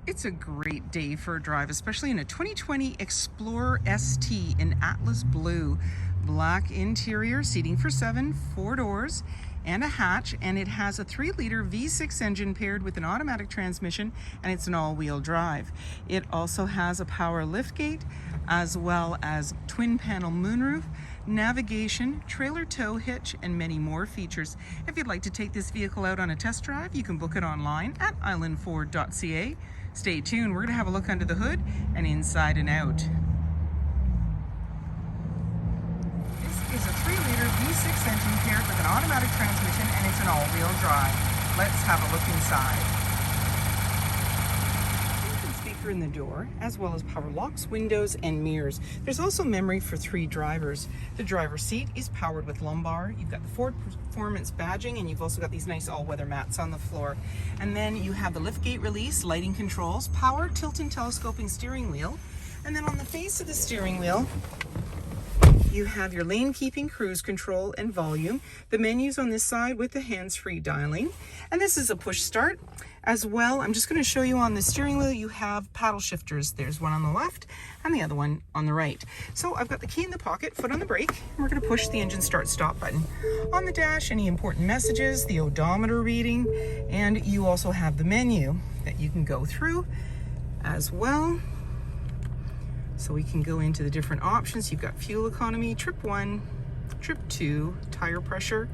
It's a great day for a drive, especially in a 2020 Explorer ST in Atlas Blue. Black interior, seating for 7, 4 doors, and a hatch, and it has a 3-liter V6 engine paired with an automatic transmission, and it's an all-wheel drive. It also has a power liftgate, as well as twin panel moonroof, navigation, trailer tow hitch, and many more features. If you'd like to take this vehicle out on a test drive, you can book it online at islandford.ca. Stay tuned, we're going to have a look under the hood and inside and out. This is a 3-liter V6 engine paired with an automatic transmission, and it's an all-wheel drive. Let's have a look inside. Speaker in the door, as well as power locks, windows, and mirrors. There's also memory for 3 drivers. The driver's seat is powered with lumbar. You've got the Ford Performance badging, and you've also got these nice all-weather mats on the floor. And then you have the liftgate release, lighting controls, power tilt and telescoping steering wheel. And then on the face of the steering wheel, you have your lane keeping, cruise control, and volume. The menus on this side with the hands-free dialing. And this is a push start. As well, I'm just going to show you on the steering wheel, you have paddle shifters. There's one on the left and the other one on the right. So I've got the key in the pocket, foot on the brake, and we're going to push the engine start stop button. On the dash, any important messages, the odometer reading, and you also have the menu that you can go through as well. So we can go into the different options. You've got fuel economy, trip 1, trip 2, tire pressure,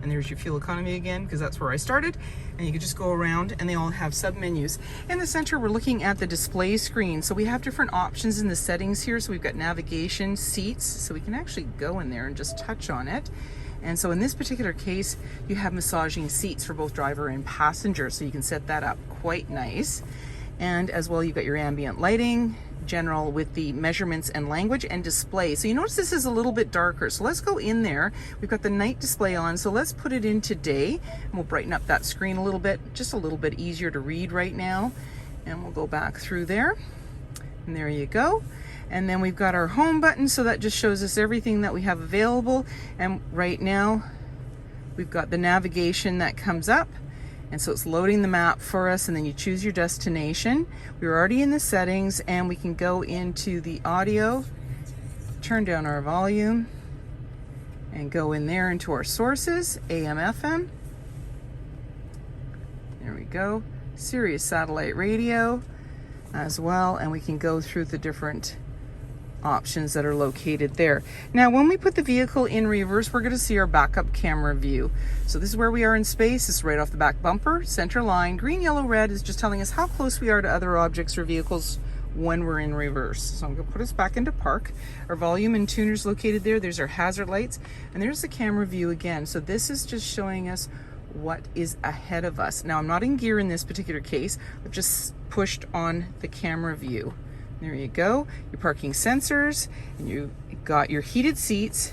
and there's your fuel economy again, because that's where I started. And you can just go around, and they all have sub-menus. In the center, we're looking at the display screen. So we have different options in the settings here. So we've got navigation, seats, so we can actually go in there and just touch on it. And so in this particular case, you have massaging seats for both driver and passenger. So you can set that up quite nice. And as well, you've got your ambient lighting, general with the measurements and language, and display. So you notice this is a little bit darker. So let's go in there. We've got the night display on. So let's put it in today, and we'll brighten up that screen a little bit, just a little bit easier to read right now. And we'll go back through there. And there you go. And then we've got our home button. So that just shows us everything that we have available. And right now we've got the navigation that comes up. And so it's loading the map for us, and then you choose your destination. We're already in the settings, and we can go into the audio, turn down our volume, and go in there into our sources, AM, FM. There we go. Sirius satellite radio as well, and we can go through the different options that are located there. Now, when we put the vehicle in reverse, we're going to see our backup camera view. So this is where we are in space. This is right off the back bumper. Center line, green, yellow, red is just telling us how close we are to other objects or vehicles when we're in reverse. So I'm going to put us back into park. Our volume and tuners located there. There's our hazard lights, and there's the camera view again. So this is just showing us what is ahead of us. Now, I'm not in gear in this particular case. I've just pushed on the camera view. There you go, your parking sensors, and you got your heated seats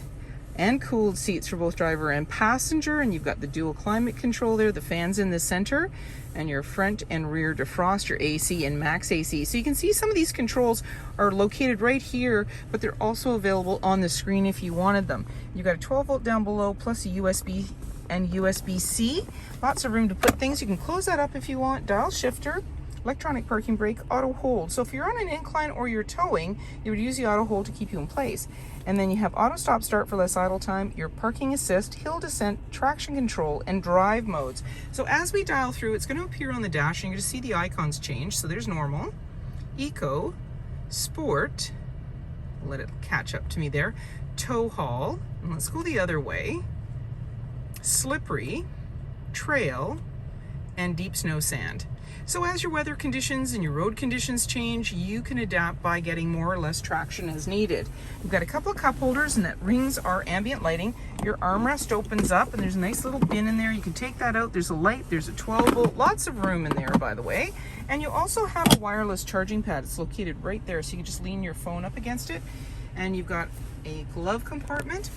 and cooled seats for both driver and passenger, and you've got the dual climate control there, the fans in the center, and your front and rear defrost, your AC and max AC. So you can see some of these controls are located right here, but they're also available on the screen if you wanted them. You've got a 12-volt down below, plus a USB and USB-C. Lots of room to put things. You can close that up if you want. Dial shifter, electronic parking brake, auto hold. So if you're on an incline or you're towing, you would use the auto hold to keep you in place. And then you have auto stop start for less idle time, your parking assist, hill descent, traction control, and drive modes. So as we dial through, it's going to appear on the dash, and you're going to see the icons change. So there's normal, eco, sport, let it catch up to me there, tow haul, and let's go the other way, slippery, trail, and deep snow sand. So as your weather conditions and your road conditions change, you can adapt by getting more or less traction as needed. We've got a couple of cup holders, and that rings our ambient lighting. Your armrest opens up, and there's a nice little bin in there. You can take that out. There's a light, there's a 12-volt, lots of room in there, by the way. And you also have a wireless charging pad. It's located right there, so you can just lean your phone up against it. And you've got a glove compartment,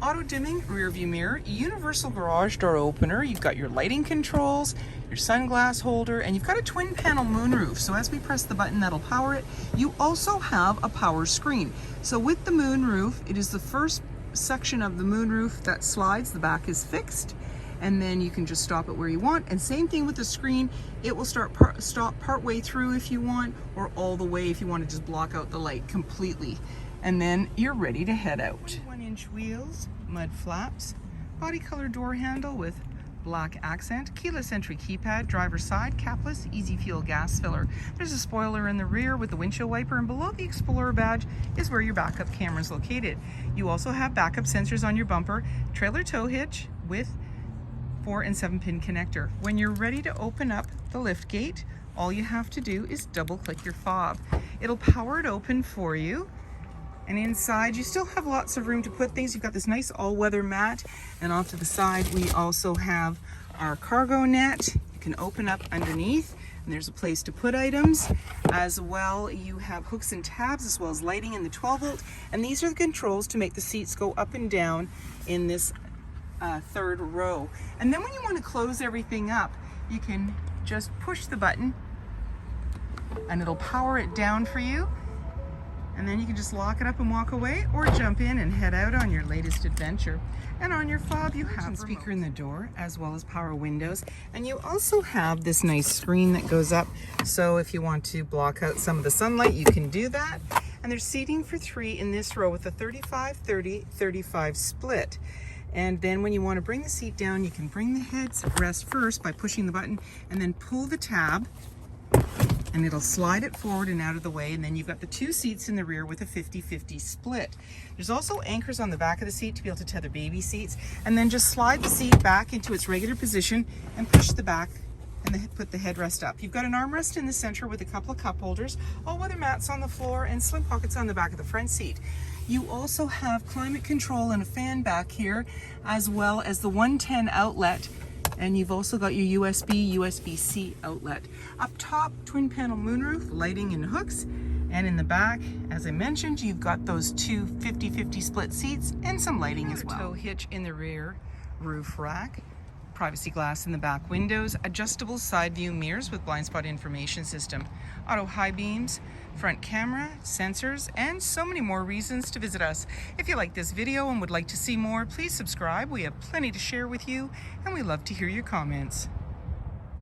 auto dimming rear view mirror, universal garage door opener. You've got your lighting controls, your sunglass holder, and you've got a twin panel moonroof. So as we press the button, that'll power it. You also have a power screen. So with the moonroof, it is the first section of the moonroof that slides. The back is fixed, and then you can just stop it where you want. And same thing with the screen, it will stop part way through if you want, or all the way if you want to just block out the light completely. And then you're ready to head out. 21-inch wheels, mud flaps, body color door handle with black accent, keyless entry keypad, driver's side, capless, easy fuel gas filler. There's a spoiler in the rear with the windshield wiper, and below the Explorer badge is where your backup camera is located. You also have backup sensors on your bumper, trailer tow hitch with 4 and 7 pin connector. When you're ready to open up the lift gate, all you have to do is double click your fob. It'll power it open for you. And inside you still have lots of room to put things. You've got this nice all-weather mat, and off to the side we also have our cargo net. You can open up underneath and there's a place to put items. As well, you have hooks and tabs as well as lighting in the 12 volt, and these are the controls to make the seats go up and down in this third row. And then when you want to close everything up, you can just push the button and it'll power it down for you. And then you can just lock it up and walk away, or jump in and head out on your latest adventure. And on your fob you have a speaker in the door as well as power windows, and you also have this nice screen that goes up, so if you want to block out some of the sunlight you can do that. And there's seating for 3 in this row with a 35-30-35 split. And then when you want to bring the seat down, you can bring the headrest first by pushing the button and then pull the tab, and it'll slide it forward and out of the way. And then you've got the 2 seats in the rear with a 50-50 split. There's also anchors on the back of the seat to be able to tether baby seats, and then just slide the seat back into its regular position and push the back and put the headrest up. You've got an armrest in the center with a couple of cup holders, all-weather mats on the floor, and slim pockets on the back of the front seat. You also have climate control and a fan back here, as well as the 110 outlet. And you've also got your USB-C outlet. Up top, twin panel moonroof, lighting and hooks. And in the back, as I mentioned, you've got those 2 50-50 split seats and some lighting as well. Tow hitch in the rear roof rack, privacy glass in the back windows, adjustable side view mirrors with blind spot information system, auto high beams, front camera, sensors, and so many more reasons to visit us. If you like this video and would like to see more, please subscribe. We have plenty to share with you, and we love to hear your comments.